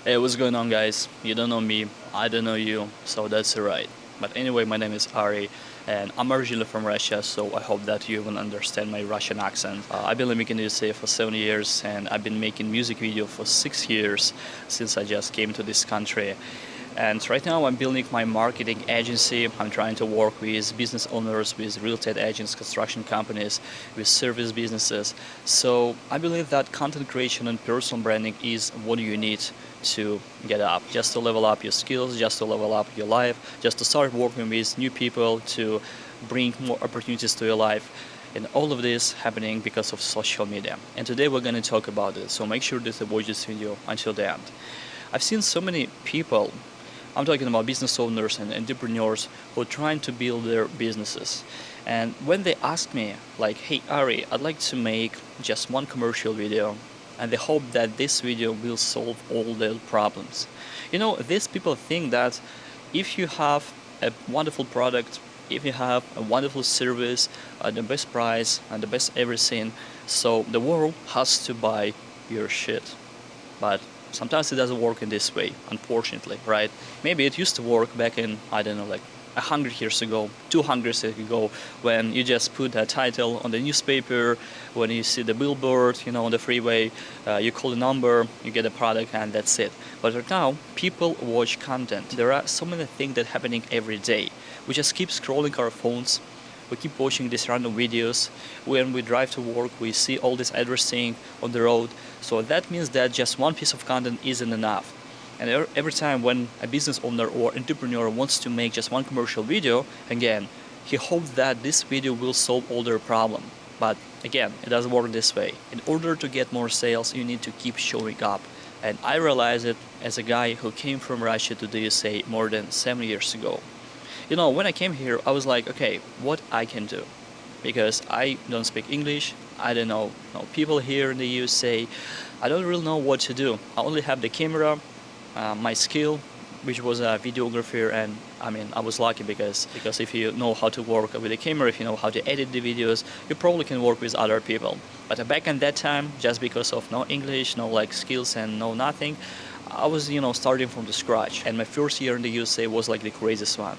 Hey, what's going on, guys? You don't know me, I don't know you, so that's alright. But anyway, my name is Ari, and I'm originally from Russia, so I hope that you will understand my Russian accent. I've been living in the USA for 7 years, and I've been making music video for 6 years since I just came to this country. And right now I'm building my marketing agency. I'm trying to work with business owners, with real estate agents, construction companies, with service businesses. So I believe that content creation and personal branding is what you need to get up, just to level up your skills, just to level up your life, just to start working with new people, to bring more opportunities to your life. And all of this happening because of social media. And today we're going to talk about it. So make sure that you watch this video until the end. I've seen so many people, I'm talking about business owners and entrepreneurs who are trying to build their businesses. And when they ask me, like, hey Ari, I'd like to make just one commercial video, and they hope that this video will solve all their problems. You know, these people think that if you have a wonderful product, if you have a wonderful service, the best price and the best everything, so the world has to buy your shit. But sometimes it doesn't work in this way, unfortunately, right? Maybe it used to work back in, I don't know, like 100 years ago, 200 years ago, when you just put a title on the newspaper, when you see the billboard, you know, on the freeway, you call the number, you get a product, and that's it. But right now, people watch content. There are so many things that are happening every day. We just keep scrolling our phones, we keep watching these random videos. When we drive to work, we see all this addressing on the road. So that means that just one piece of content isn't enough. And every time when a business owner or entrepreneur wants to make just one commercial video, again, he hopes that this video will solve all their problem. But again, it doesn't work this way. In order to get more sales, you need to keep showing up. And I realized it as a guy who came from Russia to the USA more than 7 years ago. You know, when I came here, I was like, okay, what I can do? Because I don't speak English, I don't know people here in the USA, I don't really know what to do. I only have the camera, my skill, which was a videographer, and I mean, I was lucky because if you know how to work with the camera, if you know how to edit the videos, you probably can work with other people. But back in that time, just because of no English, no like skills and no nothing, I was, starting from the scratch. And my first year in the USA was like the craziest one.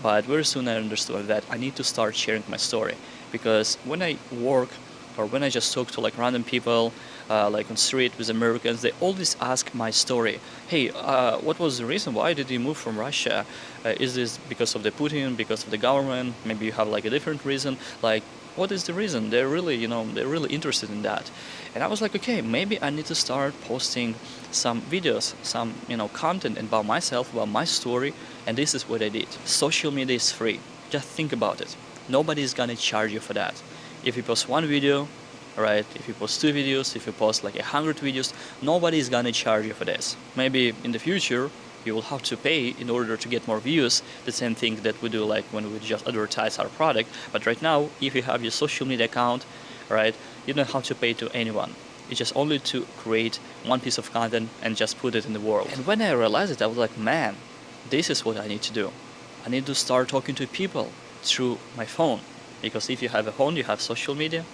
But very soon I understood that I need to start sharing my story, because when I work or when I just talk to like random people, like on street with Americans, they always ask my story. Hey, what was the reason? Why did you move from Russia? Is this because of the Putin, because of the government? Maybe you have like a different reason. Like, what is the reason? They're really, they're really interested in that. And I was like, okay, maybe I need to start posting some videos, some, content about myself, about my story. And this is what I did. Social media is free. Just think about it. Nobody's gonna charge you for that. If you post one video, right? If you post two videos, if you post like 100 videos, nobody's gonna charge you for this. Maybe in the future, you will have to pay in order to get more views, the same thing that we do like when we just advertise our product. But right now, if you have your social media account, right, you don't have to pay to anyone. It's just only to create one piece of content and just put it in the world. And when I realized it, I was like, man, this is what I need to do. I need to start talking to people through my phone. Because if you have a phone, you have social media,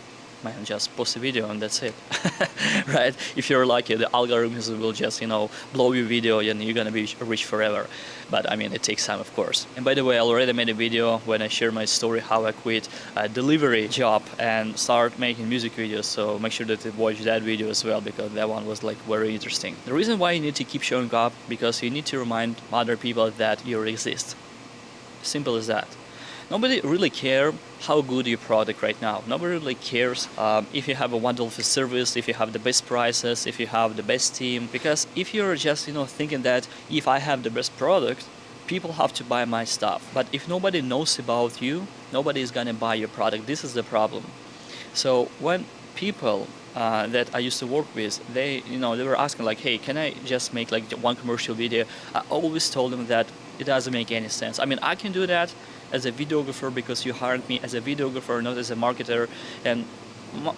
man, just post a video and that's it, right? If you're lucky, the algorithms will just, blow your video and you're gonna be rich forever. But I mean, it takes time, of course. And by the way, I already made a video when I share my story, how I quit a delivery job and start making music videos. So make sure that you watch that video as well, because that one was like very interesting. The reason why you need to keep showing up, because you need to remind other people that you exist. Simple as that. Nobody really cares how good your product right now. Nobody really cares if you have a wonderful service, if you have the best prices, if you have the best team. Because if you're just thinking that if I have the best product, people have to buy my stuff. But if nobody knows about you, nobody is gonna buy your product. This is the problem. So when people that I used to work with, they were asking like, hey, can I just make like one commercial video? I always told them that it doesn't make any sense. I mean, I can do that as a videographer because you hired me as a videographer, not as a marketer. And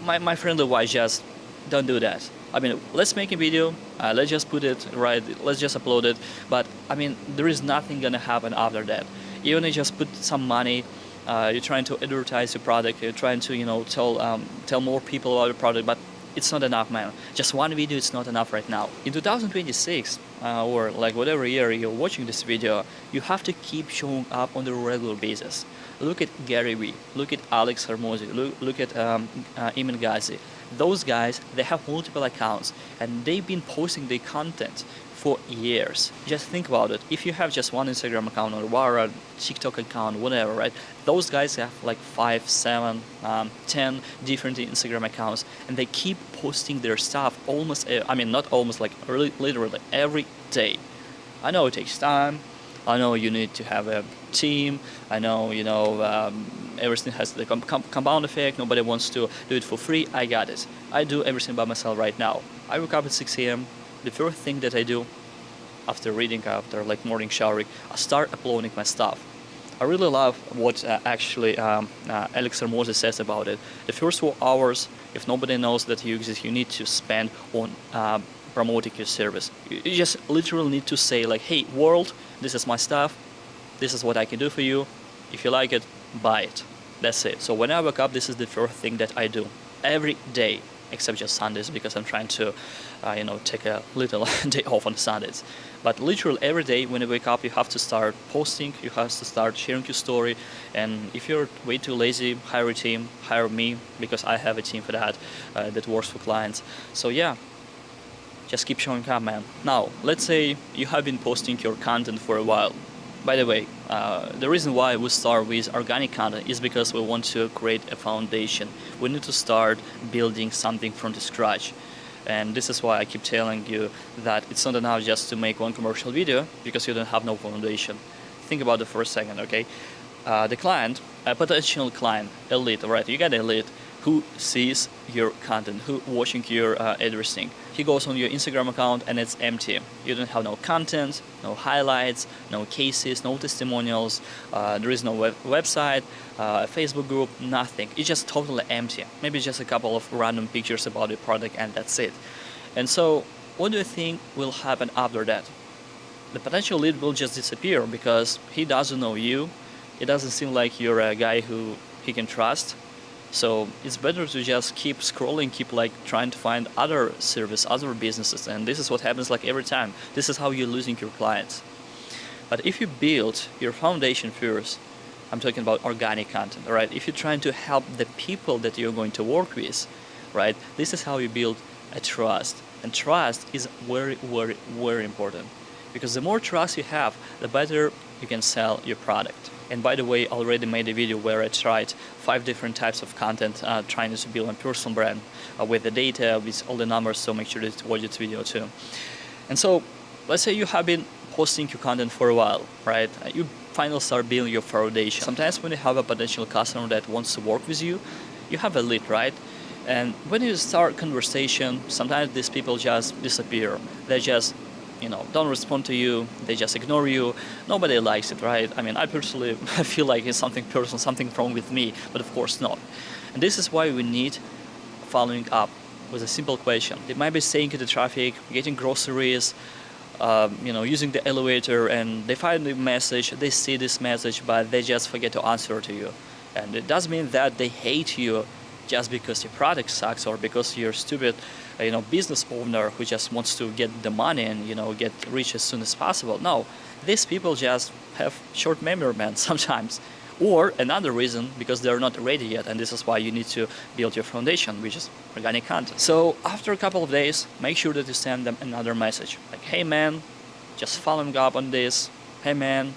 my friendly advice, just don't do that. I mean, let's make a video, let's just put it right, let's just upload it. But I mean, there is nothing gonna happen after that. Even if you just put some money, you're trying to advertise your product, you're trying to tell more people about the product, but it's not enough, man. Just one video is not enough right now. In 2026, or like whatever year you're watching this video, you have to keep showing up on a regular basis. Look at Gary Vee, look at Alex Hormozy, look at Eamon Ghazi. Those guys, they have multiple accounts and they've been posting their content for years. Just think about it. If you have just one Instagram account or a TikTok account, whatever, right? Those guys have like 5, 7, 10 different Instagram accounts, and they keep posting their stuff almost, not almost, like really, literally every day. I know it takes time. I know you need to have a team. I know, everything has the compound effect. Nobody wants to do it for free. I got it. I do everything by myself right now. I wake up at 6 a.m. The first thing that I do after reading, after like morning showering, I start uploading my stuff. I really love what Alex Hormozy says about it. The first 4 hours, if nobody knows that you exist, you need to spend on promoting your service. You just literally need to say like, hey world, this is my stuff, this is what I can do for you. If you like it, buy it. That's it. So when I wake up, this is the first thing that I do every day, except just Sundays, because I'm trying to take a little day off on Sundays. But literally every day when you wake up, you have to start posting, you have to start sharing your story. And if you're way too lazy, hire a team, hire me, because I have a team for that, that works for clients. So yeah, just keep showing up, man. Now, let's say you have been posting your content for a while. By the way, the reason why we start with organic content is because we want to create a foundation. We need to start building something from the scratch. And this is why I keep telling you that it's not enough just to make one commercial video because you don't have no foundation. Think about it for a second, okay? The client, a potential client, a lead, right? You got a lead who sees your content, who watching your everything. He goes on your Instagram account and it's empty. You don't have no content, no highlights, no cases, no testimonials. There is no website, Facebook group, nothing. It's just totally empty. Maybe just a couple of random pictures about the product and that's it. And so what do you think will happen after that? The potential lead will just disappear because he doesn't know you. It doesn't seem like you're a guy who he can trust. So it's better to just keep scrolling, keep like trying to find other service, other businesses, and this is what happens like every time. This is how you're losing your clients. But if you build your foundation first, I'm talking about organic content, right? If you're trying to help the people that you're going to work with, right? This is how you build a trust. And trust is very, very, very important. Because the more trust you have, the better you can sell your product. And by the way, I already made a video where I tried 5 different types of content, trying to build a personal brand with the data, with all the numbers, so make sure to watch this video too. And so, let's say you have been posting your content for a while, right? You finally start building your foundation. Sometimes when you have a potential customer that wants to work with you, you have a lead, right? And when you start conversation, sometimes these people just disappear. They just don't respond to you, they just ignore you. Nobody likes it, right? I mean, I personally feel like it's something personal, something wrong with me, but of course not. And this is why we need following up with a simple question. They might be staying in the traffic, getting groceries, using the elevator, and they find the message, they see this message, but they just forget to answer to you. And it doesn't mean that they hate you just because your product sucks or because you're stupid, business owner who just wants to get the money and, get rich as soon as possible. No, these people just have short memory, man, sometimes. Or another reason, because they're not ready yet, and this is why you need to build your foundation, which is organic content. So after a couple of days, make sure that you send them another message. Like, hey man, just following up on this. Hey man,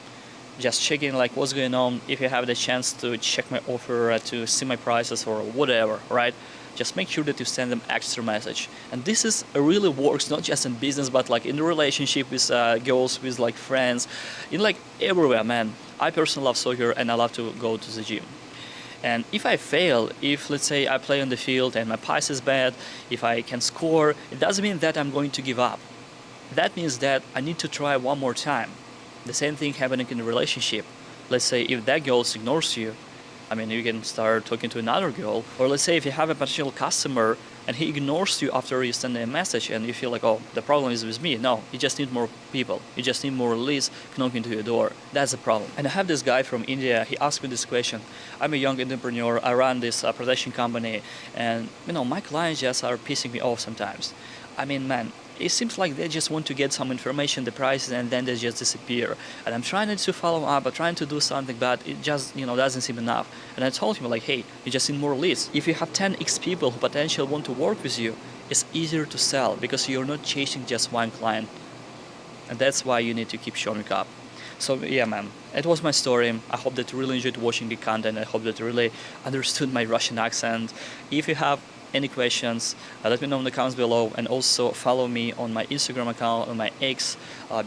just checking like what's going on. If you have the chance to check my offer, to see my prices or whatever, right? Just make sure that you send them extra message. And this is really works not just in business, but like in the relationship with girls, with like friends, in like everywhere, man. I personally love soccer and I love to go to the gym. And if I fail, if let's say I play on the field and my pass is bad, if I can score, it doesn't mean that I'm going to give up. That means that I need to try one more time. The same thing happening in a relationship. Let's say if that girl ignores you, you can start talking to another girl. Or let's say if you have a potential customer and he ignores you after you send a message, and you feel like, oh, the problem is with me. No, you just need more people. You just need more leads knocking to your door. That's the problem. And I have this guy from India. He asked me this question. I'm a young entrepreneur. I run this production company, and my clients just are pissing me off sometimes. I mean, man, it seems like they just want to get some information, the prices, and then they just disappear. And I'm trying to follow up, I'm trying to do something, but it just, doesn't seem enough. And I told him, like, hey, you just need more leads. If you have 10x people who potentially want to work with you, it's easier to sell because you're not chasing just one client. And that's why you need to keep showing up. So yeah, man, it was my story. I hope that you really enjoyed watching the content. I hope that you really understood my Russian accent. If you have any questions, let me know in the comments below, and also follow me on my Instagram account, on my X,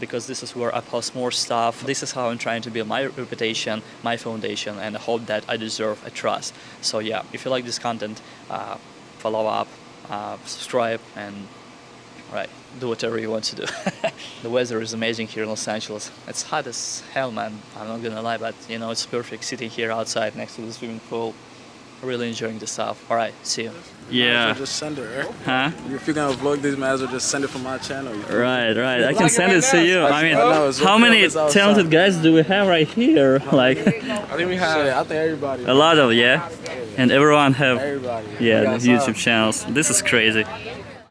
because this is where I post more stuff. This is how I'm trying to build my reputation, my foundation, and I hope that I deserve a trust. So yeah, if you like this content, follow up, subscribe, and do whatever you want to do. The weather is amazing here in Los Angeles. It's hot as hell, man. I'm not gonna lie, but it's perfect sitting here outside next to the swimming pool. Really enjoying the stuff. All right, see you. Yeah. Just send it, right? Huh? If you're gonna vlog this, might as well just send it from my channel. Right. I can send it to you. I mean, how many talented guys do we have right here? Like, I think we have. I think everybody. A lot of, yeah. And everyone have, Everybody. yeah, the YouTube channels. This is crazy.